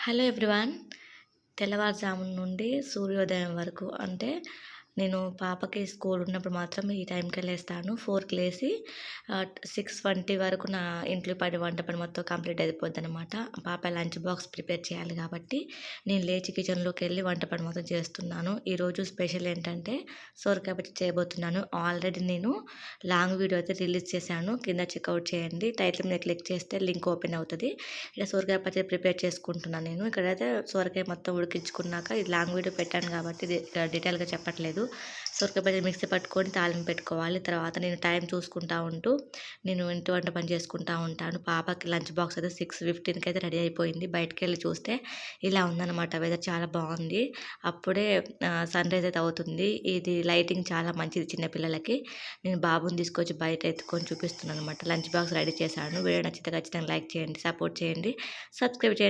Hello everyone. తెల్లవారుజామున నుండి సూర్యోదయం వరకు అంటే నేను పాపకి స్కూల్ ఉన్నప్పుడు మాత్రం ఈ టైంకే లేస్తాను. 4కి లేసి 6:20 వరకు నా ఇంట్లో పని, వంట పని మొత్తం కంప్లీట్ అయిపోద్దనమాట. పాప లంచ్ బాక్స్ ప్రిపేర్ చేయాలి కాబట్టి నేను లేచి కిచెన్‌లోకెళ్ళి వంట పని మొత్తం చేస్తున్నాను. ఈరోజు స్పెషల్ ఏంటంటే సొరకాయ పచ్చడి చేయబోతున్నాను. ఆల్రెడీ నేను లాంగ్ వీడియో అయితే రిలీజ్ చేశాను. కింద చెక్‌ఔట్ చేయండి. టైటిల్ మీద క్లిక్ చేస్తే లింక్ ఓపెన్ అవుతది. ఇలా సొరకాయ పచ్చడి ప్రిపేర్ చేసుకుంటున్నాను నేను. ఇక్కడైతే సొరకాయ మొత్తం ఉడికించుకున్నాక ఇది లాంగ్ వీడియో పెట్టాను కాబట్టి డీటెయిల్‌గా చెప్పట్లేదు. సొరకాయ పచ్చడి మిక్సీ పట్టుకొని తాలింపు పెట్టుకోవాలి. తర్వాత నేను టైం చూసుకుంటా ఉంటూ నేను ఇంటి వంట పని చేసుకుంటా ఉంటాను. పాపకి లంచ్ బాక్స్ అయితే 6:15కి అయితే రెడీ అయిపోయింది. బయటికెళ్ళి చూస్తే ఇలా ఉందన్నమాట. వెదర్ చాలా బాగుంది. అప్పుడే సన్‌రైజ్ అయితే అవుతుంది. ఇది లైటింగ్ చాలా మంచిది చిన్న పిల్లలకి. నేను బాబుని తీసుకొచ్చి బయట ఎత్తుకొని చూపిస్తున్నాను అనమాట. లంచ్ బాక్స్ రెడీ చేశాను. వీడియో నచ్చితే ఖచ్చితంగా లైక్ చేయండి, సపోర్ట్ చేయండి, సబ్స్క్రైబ్ చేయండి.